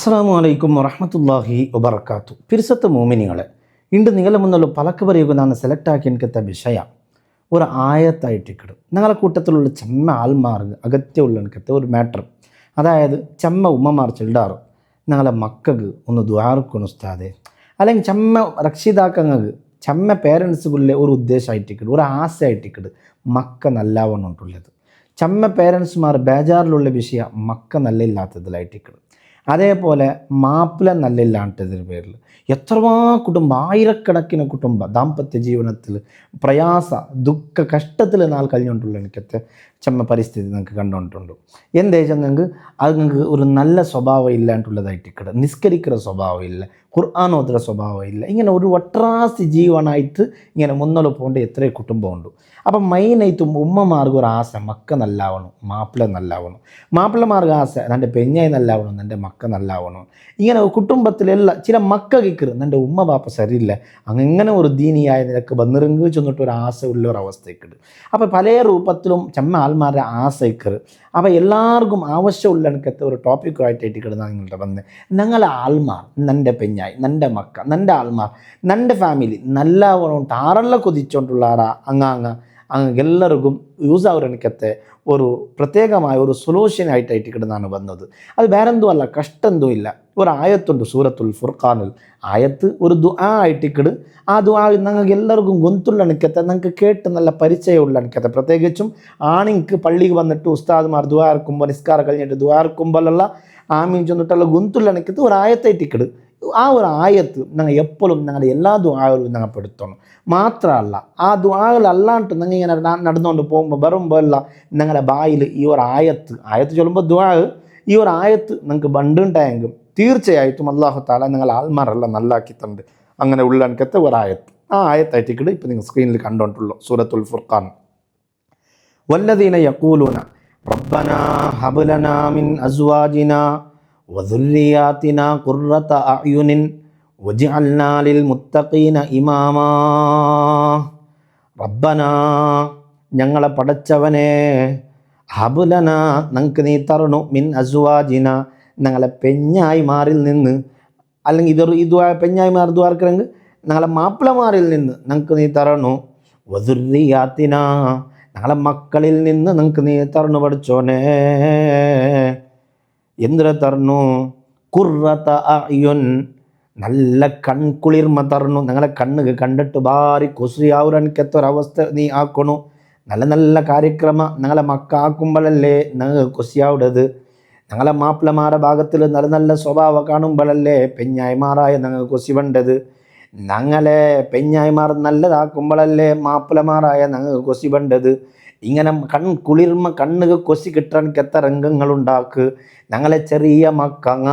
അസ്സലാമു അലൈക്കും വറഹ്മത്തുള്ളാഹി വബറകാത്തു. പിരിസത്ത് മോമിനികളെ, ಇಂದು ನಿಗಳ ಮುನ್ನಲು ಪಲಕವರೆಗೂ ನಾನು ಸೆಲೆಕ್ಟ್ ಆಕಿನ್ಕತ್ತ ವಿಷಯ ഒരു ആയത്തായിട്ടിക്കിട് ഞങ്ങളെ കൂട്ടത്തിലുള്ള ചെമ്മ ആൾമാർക്ക് അഗത്യമുള്ളക്കത്തെ ഒരു മാറ്റർ. അതായത് ചെമ്മ ഉമ്മമാർ ചെല്ലാറ് ഞങ്ങളെ മക്കൾക്ക് ഒന്ന് ദ്വാരക്കണം ഉസ്താദെ, അല്ലെങ്കിൽ ചെമ്മ രക്ഷിതാക്കങ്ങൾക്ക് ചെമ്മ പേരൻസുകളിലെ ഒരു ഉദ്ദേശമായിട്ടിക്കിട് ഒരു ആശയായിട്ടിക്കിട് മക്ക നല്ലാവണ്ണുള്ളത്. ചെമ്മ പേരൻസുമാർ ബേജാറിലുള്ള വിഷയം മക്ക നല്ലില്ലാത്തതിലായിട്ടിക്കിട്. അതേപോലെ മാപ്പിള നല്ലില്ലാണ്ടതിന് പേരിൽ എത്രമാ കുടുംബം, ആയിരക്കണക്കിന് കുടുംബം ദാമ്പത്യ ജീവനത്തിൽ പ്രയാസ ദുഃഖ കഷ്ടത്തിൽ നാൾ കഴിഞ്ഞുകൊണ്ടുള്ള എനിക്കത്തെ ചെമ്മ പരിസ്ഥിതി നിങ്ങൾക്ക് കണ്ടുകൊണ്ടുണ്ട്. എന്തേച്ചാൽ നിങ്ങൾക്ക് അത് നിങ്ങൾക്ക് ഒരു നല്ല സ്വഭാവം ഇല്ലാണ്ടുള്ളതായിട്ടിക്കട, നിസ്കരിക്കുന്ന സ്വഭാവം ഇല്ല, ഖുർആാനോദര സ്വഭാവം ഇല്ല, ഇങ്ങനെ ഒരു ഒട്രാസി ജീവനായിട്ട് ഇങ്ങനെ മുന്നോട്ട് പോകേണ്ട എത്രയോ കുടുംബമുണ്ട്. അപ്പം മെയിനായിട്ടും ഉമ്മമാർക്ക് ഒരു ആശ മക്ക നല്ലാവണം, മാപ്പിള നല്ലാവണം, മാപ്പിളമാർക്ക് ആശ എൻ്റെ പെഞ്ഞായി നല്ലാവണം, എൻ്റെ മക്ക നല്ലാവണം. ഇങ്ങനെ കുടുംബത്തിലെല്ലാം ചില മക്ക കേൾക്കറ് എൻ്റെ ഉമ്മ ബാപ്പ ശരിയില്ല, അങ്ങനെ ഒരു ദീനിയായ നിനക്ക് വന്നിറങ്ങി ചെന്നിട്ട് ഒരു ആശ ഉള്ള ഒരു അവസ്ഥയ്ക്കിട്. അപ്പോൾ പല രൂപത്തിലും ചെമ്മ ആൾമാരുടെ ആശയ്ക്കറ്. അപ്പോൾ എല്ലാവർക്കും ആവശ്യമുള്ള എനിക്കത്തെ ഒരു ടോപ്പിക്കുമായിട്ട് കിടന്നാൽ നിങ്ങളുടെ വന്ന് ഞങ്ങളെ ആൾമാർ, നൻ്റെ പെഞ്ഞായി, നൻ്റെ മക്ക, നൻ്റെ ആൾമാർ, നൻ്റെ ഫാമിലി നല്ലവണ്ണം ആറെല്ലാം കൊതിച്ചുകൊണ്ടുള്ള അങ്ങ് എല്ലാവർക്കും യൂസ് ആവുന്ന എനിക്കത്തെ ഒരു പ്രത്യേകമായ ഒരു സൊല്യൂഷനായിട്ടായിട്ട് കിടന്നാണ് വന്നത്. അത് വേറെന്തോ അല്ല, കഷ്ടെന്തോ ഇല്ല. ഒരു ആയത്തുണ്ട് സൂറത്തുൽ ഫുർഖാനിൽ, ആയത്ത് ഒരു ദുആ ആയിട്ടിക്കിട്. ആ ദുആ ഞങ്ങൾക്ക് എല്ലാവർക്കും ഗൊന്തുള്ള എനിക്കത്തെ ഞങ്ങൾക്ക് കേട്ട് നല്ല പരിചയമുള്ള എനിക്കത്തെ, പ്രത്യേകിച്ചും ആണിക്ക് പള്ളിക്ക് വന്നിട്ട് ഉസ്താദ്മാർ ദുആ ഇറക്കുമ്പോൾ നിസ്കാരം കഴിഞ്ഞിട്ട് ദുആ ഇറക്കുമ്പോഴല്ല ആമീൻ ചെന്നിട്ടുള്ള ഗൊന്തുള്ള എനിക്കത്ത് ഒരു ആയത്തായിട്ടിക്കിട്. ആ ഒരു ആയത്ത് ഞങ്ങൾ എപ്പോഴും ഞങ്ങളുടെ എല്ലാ ദുആകളും ഞങ്ങൾ പെടുത്തണം. മാത്രമല്ല ആ ദുആകൾ അല്ലാണ്ട് ഞങ്ങൾ ഇങ്ങനെ നടന്നുകൊണ്ട് പോകുമ്പോൾ വരുമ്പോൾ എല്ലാം ഞങ്ങളുടെ ബായിൽ ഈ ഒരു ആയത്ത് ചൊല്ലുമ്പോൾ ദുആ ഈ ഒരു ആയത്ത് നിങ്ങൾക്ക് ബണ്ടുണ്ടായെങ്കിൽ തീർച്ചയായിട്ടും അല്ലാഹു തആല നിങ്ങൾ ആൾമാരെല്ലാം നല്ലാക്കി തണ്ട്. അങ്ങനെ ഉള്ള എനിക്കത്തെ ഒരു ആയത്ത്, ആ ആയത്തായിട്ടിക്കിട് ഇപ്പം നിങ്ങൾ സ്ക്രീനിൽ കണ്ടുകൊണ്ടുള്ളൂ സൂറത്തുൽ ഫുർഖാൻ. വല്ലദീന യഖൂലൂന റബ്ബനാ ഹബ് ലനാ മിൻ അസ്വാജിനാ വദുർരിയാതിനാ ഖുർറത അഅ്യുനിൻ വജ്അൽനാ ലിൽ മുത്തഖീന ഇമാമാ. റബ്ബനാ ഞങ്ങളെ പടച്ചവനെ, ഹബുലന ഞങ്ങൾക്ക് നീ തരണു, മിൻ അസ്വാജിന ഞങ്ങളെ പെഞ്ഞായിമാരിൽ നിന്ന്, അല്ലെങ്കിൽ ഇത് പെഞ്ഞായിമാർ ദ്വാർക്കണെങ്കിൽ ഞങ്ങളെ മാപ്പിളമാരിൽ നിന്ന് ഞങ്ങൾക്ക് നീ തരണു, വദുർരിയാതിന ഞങ്ങളെ മക്കളിൽ നിന്ന് ഞങ്ങൾക്ക് നീ തരണു പഠിച്ചോനെ. എന്തിനെ തരണു? ഖുർറത അഅ്യുൻ നല്ല കൺകുളിർമ തരണു. ഞങ്ങളെ കണ്ണുക കണ്ടിട്ട് ഭാരി കൊസിയാവുരനിക്കത്തൊരവസ്ഥ നീ ആക്കണു. നല്ല നല്ല കാര്യക്രമ ഞങ്ങളെ മക്ക ആക്കുമ്പോഴല്ലേ ഞങ്ങൾ കൊസിയാവുടത്. ഞങ്ങളെ മാപ്പിളമാരുടെ ഭാഗത്തിൽ നല്ല നല്ല സ്വഭാവം കാണുമ്പോഴല്ലേ പെഞ്ഞായിമാരായ ഞങ്ങൾ കൊസി വേണ്ടത്. ഞങ്ങളെ പെഞ്ഞായിമാർ നല്ലതാക്കുമ്പോഴല്ലേ മാപ്പിളമാരായ ഞങ്ങൾ കൊസി വേണ്ടത്. ഇങ്ങനെ കുളിർമ കണ്ണുക കൊസി കിട്ടാനിക്കത്ത രംഗങ്ങളുണ്ടാക്ക്. ഞങ്ങളെ ചെറിയ മക്കങ്ങ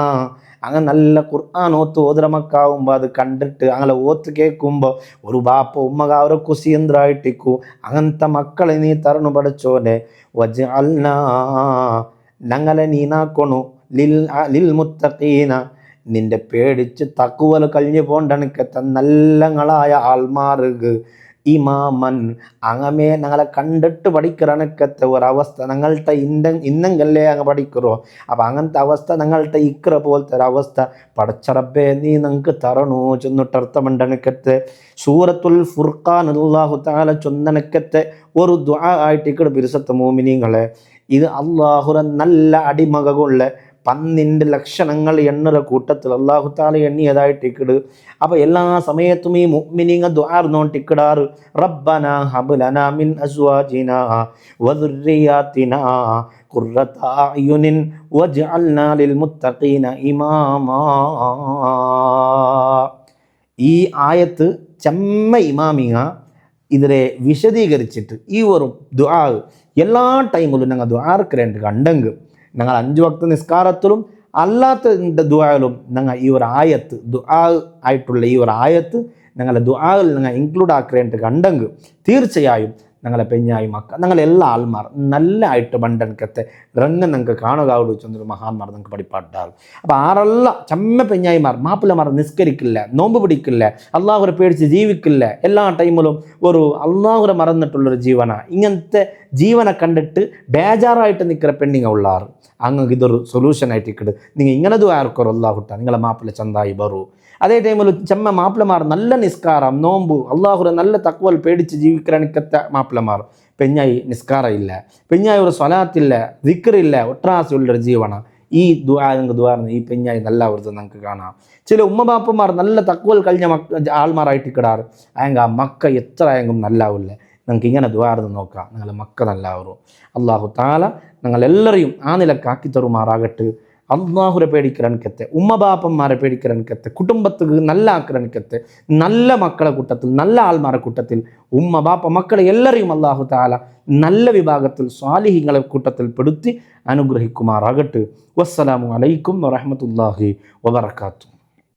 അങ്ങനെ നല്ല ഖുർആൻ ഓതുന്ന മക്കാവുമ്പോൾ അത് കണ്ടിട്ട് അങ്ങനെ ഓത്ത് കേൾക്കുമ്പോൾ ഒരു ബാപ്പ ഉമ്മക അവരെ കുസിയന്ത്രായിട്ടിക്കൂ. അങ്ങനത്തെ മക്കളെ നീ തരണു പഠിച്ചോനെ. വജ്അൽനാ ഞങ്ങളെ നീനാക്കണു ലിൽ മുത്തഖീന നിന്റെ പേടിച്ച് തക്കുവൽ കഴിഞ്ഞു പോണ്ടണിക്കത്തെ നല്ലങ്ങളായ ആൾമാർക്ക് ഇമാമൻ അങ്ങമേ ഞങ്ങളെ കണ്ടിട്ട് പഠിക്കണക്കത്തെ ഒരവസ്ഥ ഞങ്ങളുടെ ഇന്നെങ്കല്ലേ അങ്ങ് പഠിക്കറോ. അപ്പം അങ്ങനത്തെ അവസ്ഥ ഞങ്ങളുടെ ഇക്ര പോലത്തെ ഒരവസ്ഥ പടച്ചറപ്പേ നീ ഞങ്ങൾക്ക് തരണു ചെന്നിട്ടർത്ഥമുണ്ടണക്കത്തെ. സൂറത്തുൽ ഫുർഖാൻ അല്ലാഹു തആല ചൊന്നണക്കത്തെ ഒരു ദുആ ആയിട്ടിക്കട് ബിരുസത്ത് മോമിനീങ്ങളെ. ഇത് അള്ളാഹുര നല്ല അടിമകളുള്ള 12 ലക്ഷണങ്ങൾ എണ്ണുന്ന കൂട്ടത്തിൽ അല്ലാഹു തആല എണ്ണിയതായിട്ടിക്കട്. അപ്പോൾ എല്ലാ സമയത്തും ഈ മുഅ്മിനീങ്ങ ദുആർന്നോണ്ടിക്കിടാറ് റബ്ബനാ ഹബ് ലനാ മിൻ അസ്വാജിനാ വദുർരിയാതിനാ ഖുർറത അഅ്യുനിൻ വജ്അൽനാ ലിൽ മുത്തഖീന ഇമാമാ. ഈ ആയത്ത് ചെമ്മ ഇമാമിങ്ങ ഇതിനെ വിശദീകരിച്ചിട്ട് ഈ ഒരു ദുആ എല്ലാ ടൈമിലും ഞങ്ങൾ ദുആർക്കരേണ്ട കണ്ടെങ്കിൽ ഞങ്ങൾ 5 വക്ത നിസ്കാരത്തിലും അല്ലാത്ത ദുആയിലും ഞങ്ങൾ ഈ ഒരു ആയത്ത് ദുആ ആയിട്ടുള്ള ഈ ഒരു ആയത്ത് ഞങ്ങളുടെ ദുആയിൽ ഞങ്ങൾ ഇൻക്ലൂഡ് ആക്കേണ്ട കണ്ടെങ്കിൽ തീർച്ചയായും ഞങ്ങളെ പെഞ്ഞായി മക്ക ഞങ്ങളെല്ലാ ആൾമാർ നല്ലായിട്ട് ബണ്ടൻക്കത്തെ രംഗം നിങ്ങൾക്ക് കാണുക ചെന്നൊരു മഹാന്മാർ നിങ്ങൾക്ക് പഠിപ്പാട്ടാറ്. അപ്പോൾ ആറല്ല ചമ്മ പെഞ്ഞായിമാർ മാപ്പിളമാർ നിസ്കരിക്കില്ല, നോമ്പ് പിടിക്കില്ല, അള്ളാഹുരെ പേടിച്ച് ജീവിക്കില്ല, എല്ലാ ടൈമിലും ഒരു അള്ളാഹുരെ മറന്നിട്ടുള്ളൊരു ജീവനാണ്. ഇങ്ങനത്തെ ജീവനെ കണ്ടിട്ട് ബേജാറായിട്ട് നിൽക്കുന്ന പെണ്ണിങ്ങ ഉള്ളാറ്. അങ്ങക്ക് ഇതൊരു സൊല്യൂഷനായിട്ട് ഇക്കിട് നിങ്ങൾ ഇങ്ങനെ ആർക്കോ അള്ളാഹുട്ട നിങ്ങളെ മാപ്പിള ചന്തായി ബറു. അതേ ടൈമിൽ ചെമ്മ മാപ്പിളമാർ നല്ല നിസ്കാരം നോമ്പു അള്ളാഹുരെ നല്ല തക്വൽ പേടിച്ച് ജീവിക്കണിക്കത്തെ മാപ്പിളമാർ പെഞ്ഞായി നിസ്കാരം ഇല്ല, പെഞ്ഞായി ഒരു സ്വലാത്തില്ല, ദിക്റില്ല, ഒട്രാസുള്ളൊരു ജീവനാണ്. ഈ ദ്വാർന്ന് ഈ പെഞ്ഞായി നല്ല അവർക്ക് നമുക്ക് കാണാം. ചില ഉമ്മബാപ്പന്മാർ നല്ല തക്വൽ കഴിഞ്ഞ ആൾമാരായിട്ട് ഇക്കിടാറ്. ആ മക്ക എത്ര ആയെങ്കിലും നല്ലാവില്ല. നിങ്ങൾക്ക് ഇങ്ങനെ ദ്വാർന്ന് നോക്കാം, നിങ്ങളെ മക്ക നല്ലാവരും. അള്ളാഹു താല ഞങ്ങളെല്ലരെയും ആ നിലക്കാക്കി തരുമാറാകട്ടെ. അള്ളാഹുരെ പേടിക്കരണിക്കത്തെ, ഉമ്മബാപ്പന്മാരെ പേടിക്കരണിക്കത്തെ, കുടുംബത്തിന് നല്ല ആക്കരണിക്കത്തെ, നല്ല മക്കളെ കൂട്ടത്തിൽ നല്ല ആൾമാരെ കൂട്ടത്തിൽ ഉമ്മ ബാപ്പ മക്കളെ എല്ലാവരെയും അള്ളാഹു താല നല്ല വിഭാഗത്തിൽ സ്വാലിഹിങ്ങളെ കൂട്ടത്തിൽ പെടുത്തി അനുഗ്രഹിക്കുമാറാകട്ടെ. വസ്സലാമു അലൈക്കും വറഹ്മത്തുള്ളാഹി വബറകാതുഹു.